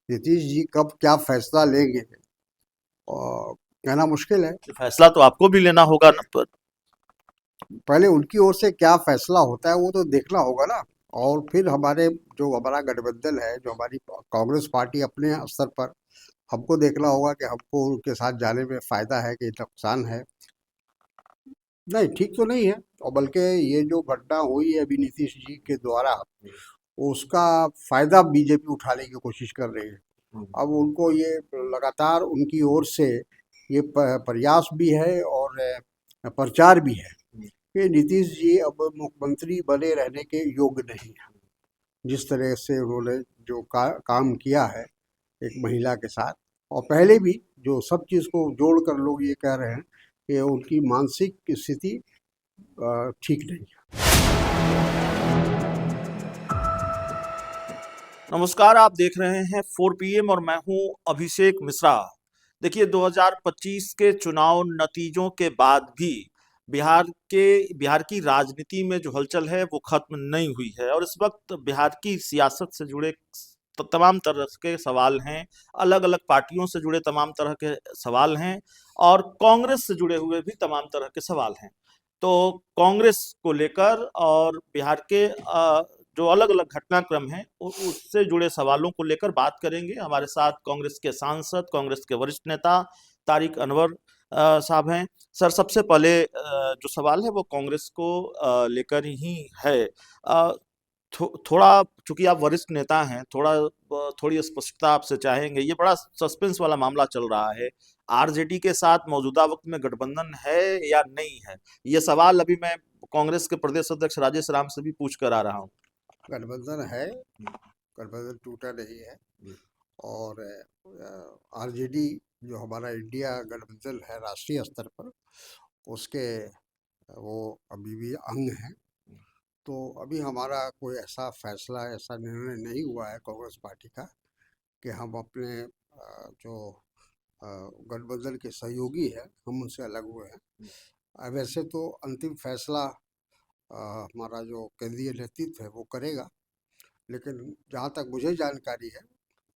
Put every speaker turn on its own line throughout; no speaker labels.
नीतीश जी कब क्या फैसला लेंगे और कहना मुश्किल है।
फैसला तो आपको भी लेना होगा ना पर।
पहले उनकी ओर से क्या फैसला होता है वो तो देखना होगा ना। और फिर हमारा गठबंधन है, जो हमारी कांग्रेस पार्टी अपने स्तर पर, हमको देखना होगा कि हमको उनके साथ जाने में फायदा है कि नुकसान है। नहीं, ठीक तो नहीं है। और बल्कि ये जो घटना हुई है अभी नीतीश जी के द्वारा, उसका फायदा बीजेपी उठाने की कोशिश कर रही है। अब उनको ये लगातार उनकी ओर से ये प्रयास भी है और प्रचार भी है कि नीतीश जी अब मुख्यमंत्री बने रहने के योग्य नहीं है। जिस तरह से उन्होंने जो काम किया है एक महिला के साथ, और पहले भी जो सब चीज़ को जोड़कर लोग ये कह रहे हैं कि उनकी मानसिक स्थिति ठीक नहीं है।
नमस्कार, आप देख रहे हैं 4 PM और मैं हूं अभिषेक मिश्रा। देखिए, 2025 के चुनाव नतीजों के बाद भी बिहार की राजनीति में जो हलचल है वो खत्म नहीं हुई है और इस वक्त बिहार की सियासत से जुड़े तमाम तरह के सवाल हैं। अलग अलग पार्टियों से जुड़े तमाम तरह के सवाल हैं और कांग्रेस से जुड़े हुए भी तमाम तरह के सवाल हैं। तो कांग्रेस को लेकर और बिहार के जो अलग अलग घटनाक्रम हैं उससे जुड़े सवालों को लेकर बात करेंगे। हमारे साथ कांग्रेस के सांसद, कांग्रेस के वरिष्ठ नेता तारिक अनवर साहब हैं। सर, सबसे पहले जो सवाल है वो कांग्रेस को लेकर ही है। थोड़ा, चूंकि आप वरिष्ठ नेता हैं, थोड़ी स्पष्टता आपसे चाहेंगे। ये बड़ा सस्पेंस वाला मामला चल रहा है। आरजेडी के साथ मौजूदा वक्त में गठबंधन है या नहीं है, ये सवाल अभी मैं कांग्रेस के प्रदेश अध्यक्ष राजेश राम से भी पूछ कर आ रहा हूँ।
गठबंधन है, गठबंधन टूटा नहीं है। और आरजेडी जो हमारा इंडिया गठबंधन है राष्ट्रीय स्तर पर, उसके वो अभी भी अंग हैं। तो अभी हमारा कोई ऐसा फैसला, ऐसा निर्णय नहीं हुआ है कांग्रेस पार्टी का कि हम अपने जो गठबंधन के सहयोगी हैं हम उनसे अलग हुए हैं। वैसे तो अंतिम फैसला हमारा जो केंद्रीय नेतृत्व है वो करेगा, लेकिन जहाँ तक मुझे जानकारी है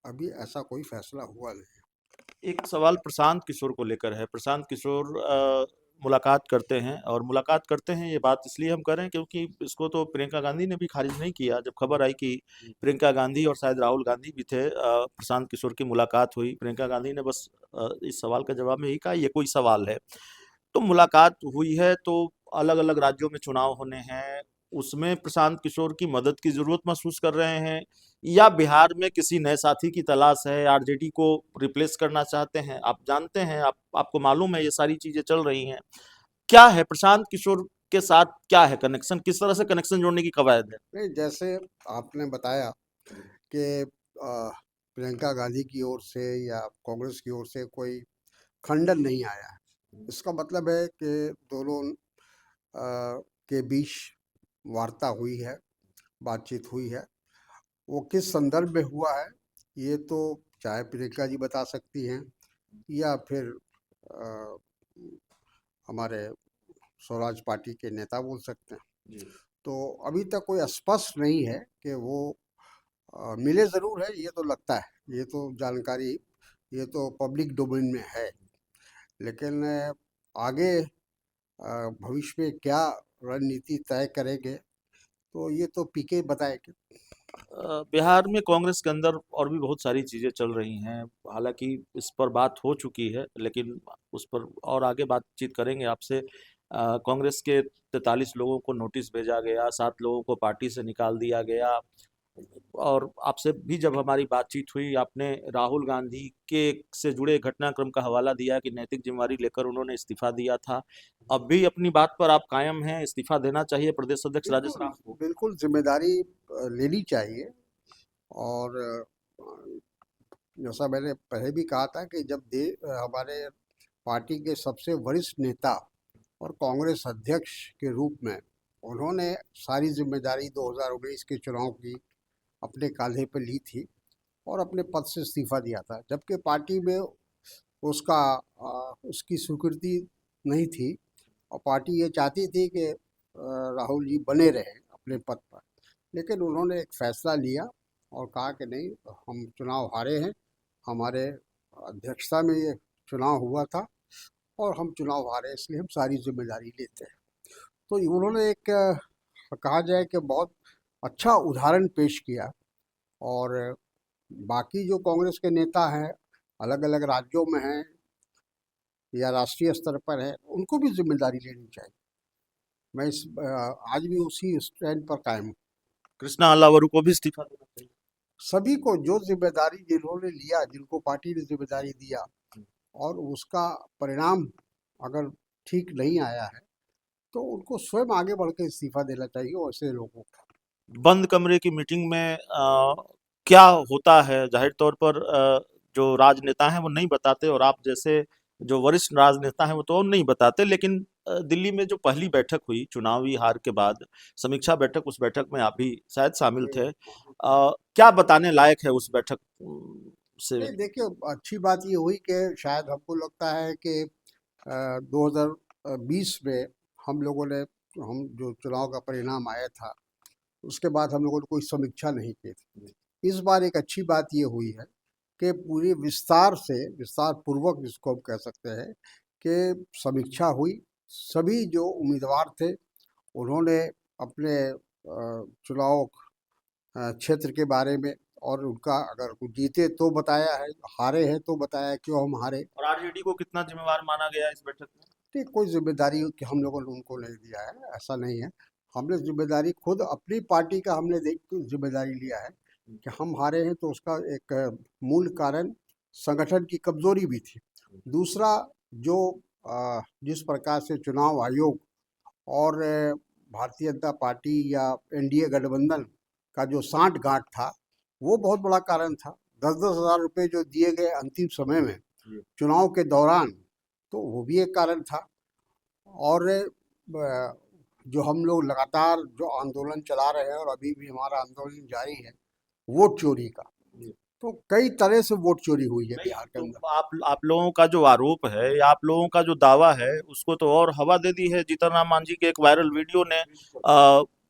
अभी ऐसा कोई फैसला हुआ नहीं।
एक सवाल प्रशांत किशोर को लेकर है। प्रशांत किशोर मुलाकात करते हैं और मुलाकात करते हैं, ये बात इसलिए हम कर रहे हैं क्योंकि इसको तो प्रियंका गांधी ने भी खारिज नहीं किया। जब खबर आई कि प्रियंका गांधी और शायद राहुल गांधी भी थे, प्रशांत किशोर की मुलाकात हुई, प्रियंका गांधी ने बस इस सवाल का जवाब में यही कहा, ये कोई सवाल है। तो मुलाकात हुई है, तो अलग अलग राज्यों में चुनाव होने हैं, उसमें प्रशांत किशोर की मदद की जरूरत महसूस कर रहे हैं या बिहार में किसी नए साथी की तलाश है, आरजेडी को रिप्लेस करना चाहते हैं। आप जानते हैं, आपको मालूम है, ये सारी चीजें चल रही हैं। क्या है प्रशांत किशोर के साथ, क्या है कनेक्शन, किस तरह से कनेक्शन जोड़ने की कवायद है?
नहीं, जैसे आपने बताया कि प्रियंका गांधी की ओर से या कांग्रेस की ओर से कोई खंडन नहीं आया है। इसका मतलब है कि दोनों के बीच वार्ता हुई है, बातचीत हुई है। वो किस संदर्भ में हुआ है ये तो चाहे प्रियंका जी बता सकती हैं या फिर अ, हमारे स्वराज पार्टी के नेता बोल सकते हैं। तो अभी तक कोई स्पष्ट नहीं है कि वो मिले ज़रूर है, ये तो लगता है, ये तो जानकारी, ये तो पब्लिक डोमेन में है। लेकिन आगे भविष्य में क्या रणनीति तय करेंगे तो ये तो पीके बताएंगे।
बिहार में कांग्रेस के अंदर और भी बहुत सारी चीजें चल रही हैं। हालांकि इस पर बात हो चुकी है, लेकिन उस पर और आगे बातचीत करेंगे आपसे। कांग्रेस के 43 लोगों को नोटिस भेजा गया, 7 लोगों को पार्टी से निकाल दिया गया। और आपसे भी जब हमारी बातचीत हुई, आपने राहुल गांधी के से जुड़े घटनाक्रम का हवाला दिया कि नैतिक जिम्मेवारी लेकर उन्होंने इस्तीफा दिया था। अब भी अपनी बात पर आप कायम हैं, इस्तीफा देना चाहिए प्रदेश अध्यक्ष राजेश
बिल्कुल,
राम को?
बिल्कुल जिम्मेदारी लेनी चाहिए। और जैसा मैंने पहले भी कहा था कि जब हमारे पार्टी के सबसे वरिष्ठ नेता और कांग्रेस अध्यक्ष के रूप में उन्होंने सारी जिम्मेदारी 2019 के चुनाव की अपने कांधे पर ली थी और अपने पद से इस्तीफा दिया था, जबकि पार्टी में उसकी स्वीकृति नहीं थी। और पार्टी ये चाहती थी कि राहुल जी बने रहें अपने पद पर, लेकिन उन्होंने एक फैसला लिया और कहा कि नहीं, हम चुनाव हारे हैं, हमारे अध्यक्षता में ये चुनाव हुआ था और हम चुनाव हारे, इसलिए हम सारी जिम्मेदारी लेते हैं। तो उन्होंने एक कहा जाए कि बहुत अच्छा उदाहरण पेश किया। और बाकी जो कांग्रेस के नेता हैं, अलग अलग राज्यों में हैं या राष्ट्रीय स्तर पर है, उनको भी जिम्मेदारी लेनी चाहिए। मैं आज भी उसी स्टैंड पर कायम हूँ।
कृष्णा अल्लावरू को भी इस्तीफा देना चाहिए।
सभी को जो जिम्मेदारी जिन्होंने लिया, जिनको पार्टी ने जिम्मेदारी दिया और उसका परिणाम अगर ठीक नहीं आया है, तो उनको स्वयं आगे बढ़ के इस्तीफा देना चाहिए ऐसे लोगों को।
बंद कमरे की मीटिंग में क्या होता है, जाहिर तौर पर जो राजनेता हैं वो नहीं बताते, और आप जैसे जो वरिष्ठ राजनेता हैं वो तो और नहीं बताते, लेकिन दिल्ली में जो पहली बैठक हुई चुनावी हार के बाद, समीक्षा बैठक, उस बैठक में आप भी शायद शामिल थे। क्या बताने लायक है उस बैठक से?
नहीं, देखिए, अच्छी बात ये हुई कि शायद हमको लगता है कि 2020 में हम लोगों ने, हम जो चुनाव का परिणाम आया था उसके बाद हम लोगों ने कोई समीक्षा नहीं की थी। इस बार एक अच्छी बात ये हुई है कि पूरी विस्तार पूर्वक, जिसको हम कह सकते हैं, कि समीक्षा हुई। सभी जो उम्मीदवार थे उन्होंने अपने चुनाव क्षेत्र के बारे में, और उनका अगर कुछ जीते तो बताया है, हारे हैं तो बताया क्यों हम हारे।
और आरजेडी को कितना जिम्मेवार माना गया इस बैठक में?
ठीक, कोई जिम्मेदारी कि हम लोगों ने उनको नहीं दिया है, ऐसा नहीं है। हमने जिम्मेदारी खुद अपनी पार्टी का हमने देख के जिम्मेदारी लिया है कि हम हारे हैं, तो उसका एक मूल कारण संगठन की कमजोरी भी थी। दूसरा, जो जिस प्रकार से चुनाव आयोग और भारतीय जनता पार्टी या एनडीए गठबंधन का जो सांठ गांठ था, वो बहुत बड़ा कारण था। 10-10 हज़ार रुपये जो दिए गए अंतिम समय में चुनाव के दौरान, तो वो भी एक कारण था। और जो हम लोग लगातार जो आंदोलन चला रहे हैं और अभी भी हमारा आंदोलन जारी है, वोट चोरी का, तो कई तरह से वोट चोरी हुई है
नहीं,
बिहार के
तो
अंदर।
आप लोगों का जो आरोप है या आप लोगों का जो दावा है उसको तो और हवा दे दी है जीतन राम मांझी के एक वायरल वीडियो ने।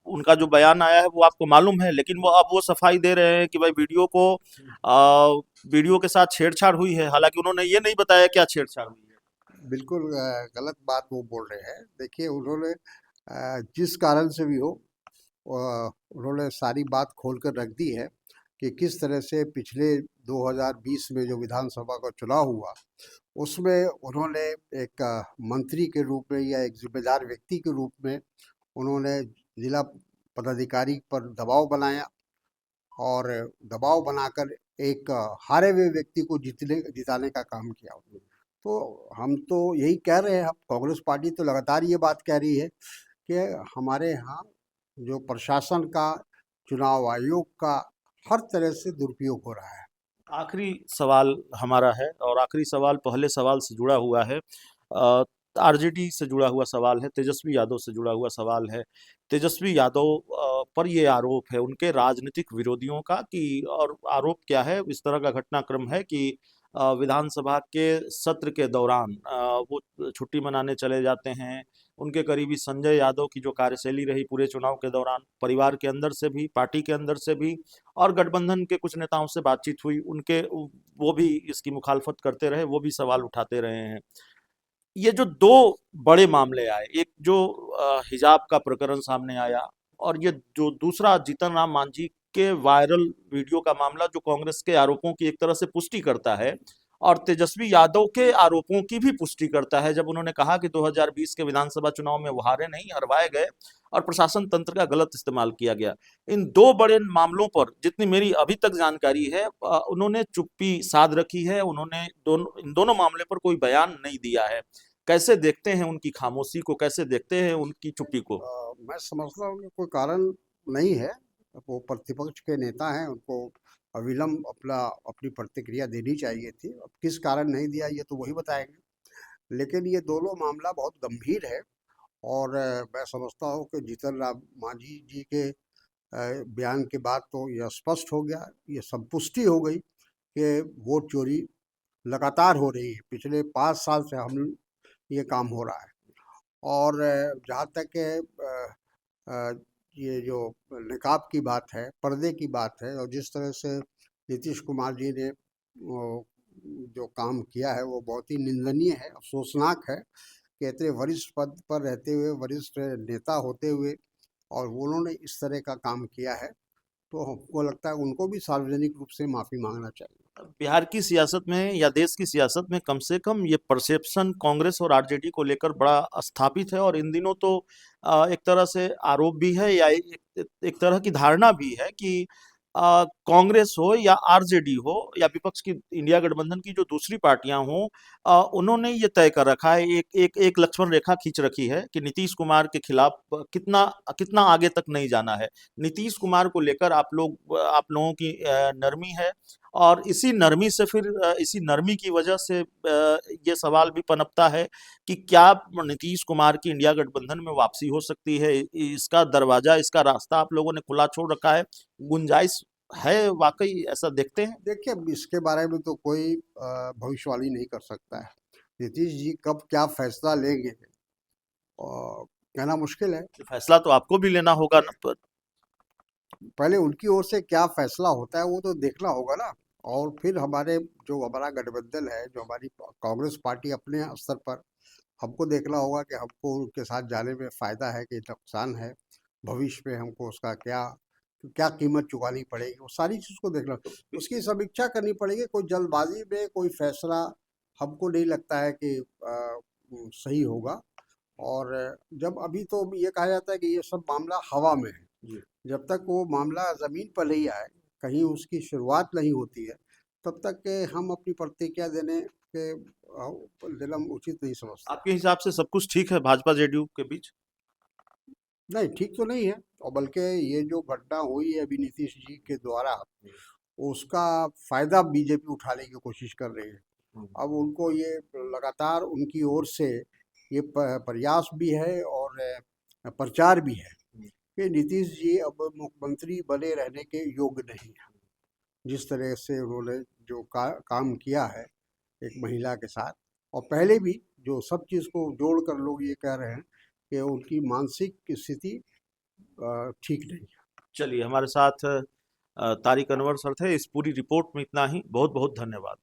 उनका जो बयान आया है वो आपको मालूम है, लेकिन वो अब वो सफाई दे रहे हैं कि भाई वीडियो के साथ छेड़छाड़ हुई है, हालांकि उन्होंने ये नहीं बताया क्या छेड़छाड़ हुई है।
बिल्कुल गलत बात वो बोल रहे हैं। देखिए, उन्होंने जिस कारण से भी हो, उन्होंने सारी बात खोल कर रख दी है कि किस तरह से पिछले 2020 में जो विधानसभा का चुनाव हुआ, उसमें उन्होंने एक मंत्री के रूप में या एक जिम्मेदार व्यक्ति के रूप में उन्होंने जिला पदाधिकारी पर दबाव बनाया, और दबाव बनाकर एक हारे हुए व्यक्ति को जिताने का काम किया उन्होंने। तो हम तो यही कह रहे हैं, हम कांग्रेस पार्टी तो लगातार ये बात कह रही है कि हमारे यहाँ जो प्रशासन का, चुनाव आयोग का हर तरह से दुरुपयोग हो रहा है।
आखिरी सवाल हमारा है, और आखिरी सवाल पहले सवाल से जुड़ा हुआ है, आरजेडी से जुड़ा हुआ सवाल है, तेजस्वी यादव से जुड़ा हुआ सवाल है। तेजस्वी यादव पर ये आरोप है उनके राजनीतिक विरोधियों का कि, और आरोप क्या है, इस तरह का घटनाक्रम है कि विधानसभा के सत्र के दौरान वो छुट्टी मनाने चले जाते हैं। उनके करीबी संजय यादव की जो कार्यशैली रही पूरे चुनाव के दौरान, परिवार के अंदर से भी, पार्टी के अंदर से भी, और गठबंधन के कुछ नेताओं से बातचीत हुई, उनके वो भी इसकी मुखालफत करते रहे, वो भी सवाल उठाते रहे हैं। ये जो दो बड़े मामले आए, एक जो हिजाब का प्रकरण सामने आया, और ये जो दूसरा जीतन राम मांझी के वायरल वीडियो का मामला, जो कांग्रेस के आरोपों की एक तरह से पुष्टि करता है और तेजस्वी यादव के आरोपों की भी पुष्टि करता है, जब उन्होंने कहा कि 2020 के विधानसभा चुनाव में वो हारे नहीं, हरवाए गए और प्रशासन तंत्र का गलत इस्तेमाल किया गया। इन दो बड़े मामलों पर जितनी मेरी अभी तक जानकारी है, उन्होंने चुप्पी साध रखी है, उन्होंने इन दोनों मामले पर कोई बयान नहीं दिया है। कैसे देखते हैं उनकी खामोशी को, कैसे देखते हैं उनकी चुप्पी को?
मैं समझता हूँ कि कोई कारण नहीं है। वो प्रतिपक्ष के नेता हैं, उनको अविलंब अपनी प्रतिक्रिया देनी चाहिए थी। अब किस कारण नहीं दिया, ये तो वही बताएंगे। लेकिन ये दोनों मामला बहुत गंभीर है, और मैं समझता हूँ कि जीतन राम मांझी जी के बयान के बाद तो यह स्पष्ट हो गया, ये संपुष्टि हो गई कि वोट चोरी लगातार हो रही है। पिछले 5 साल से हम ये काम हो रहा है। और जहाँ तक ये जो निकाब की बात है, पर्दे की बात है, और जिस तरह से नीतीश कुमार जी ने जो काम किया है वो बहुत ही निंदनीय है, अफसोसनाक है कि इतने वरिष्ठ पद पर रहते हुए, वरिष्ठ नेता होते हुए, और उन्होंने इस तरह का काम किया है। तो हमको लगता है उनको भी सार्वजनिक रूप से माफ़ी मांगना चाहिए।
बिहार की सियासत में या देश की सियासत में कम से कम ये परसेप्शन कांग्रेस और आरजेडी को लेकर बड़ा स्थापित है, और इन दिनों तो एक तरह से आरोप भी है या एक तरह की धारणा भी है कि कांग्रेस हो या आरजेडी हो या विपक्ष की इंडिया गठबंधन की जो दूसरी पार्टियां हों, उन्होंने ये तय कर रखा है, एक लक्ष्मण रेखा खींच रखी है कि नीतीश कुमार के खिलाफ कितना कितना आगे तक नहीं जाना है। नीतीश कुमार को लेकर आप लोगों की नरमी है, और इसी नरमी से फिर इसी नरमी की वजह से ये सवाल भी पनपता है कि क्या नीतीश कुमार की इंडिया गठबंधन में वापसी हो सकती है। इसका दरवाजा, इसका रास्ता आप लोगों ने खुला छोड़ रखा है, गुंजाइश है वाकई, ऐसा देखते हैं?
देखिए, अब इसके बारे में तो कोई भविष्यवाणी नहीं कर सकता है। नीतीश जी कब क्या फैसला लेंगे और कहना मुश्किल है।
फैसला तो आपको भी लेना होगा ना,
पहले उनकी ओर से क्या फैसला होता है वो तो देखना होगा ना, और फिर हमारा गठबंधन है, जो हमारी कांग्रेस पार्टी अपने स्तर पर, हमको देखना होगा कि हमको उनके साथ जाने में फ़ायदा है कि नुकसान है, भविष्य में हमको उसका क्या क्या कीमत चुकानी पड़ेगी, वो सारी चीज़ को देखना, उसकी समीक्षा करनी पड़ेगी। कोई जल्दबाजी में कोई फैसला हमको नहीं लगता है कि सही होगा। और जब अभी तो ये कहा जाता है कि ये सब मामला हवा में है,
जी।
जब तक वो मामला ज़मीन पर नहीं आए, कहीं उसकी शुरुआत नहीं होती है, तब तक के हम अपनी प्रतिक्रिया देना उचित नहीं समझते।
आपके हिसाब से सब कुछ ठीक है भाजपा जेडीयू के बीच?
नहीं, ठीक तो नहीं है, और बल्कि ये जो घटना हुई है अभी नीतीश जी के द्वारा, उसका फ़ायदा बीजेपी उठाने की कोशिश कर रही है। अब उनको ये लगातार उनकी ओर से ये प्रयास भी है और प्रचार भी है कि नीतीश जी अब मुख्यमंत्री बने रहने के योग्य नहीं है। जिस तरह से उन्होंने जो काम किया है एक महिला के साथ, और पहले भी जो सब चीज़ को जोड़कर लोग ये कह रहे हैं कि उनकी मानसिक स्थिति ठीक नहीं है।
चलिए, हमारे साथ तारिक अनवर सर थे। इस पूरी रिपोर्ट में इतना ही। बहुत बहुत धन्यवाद।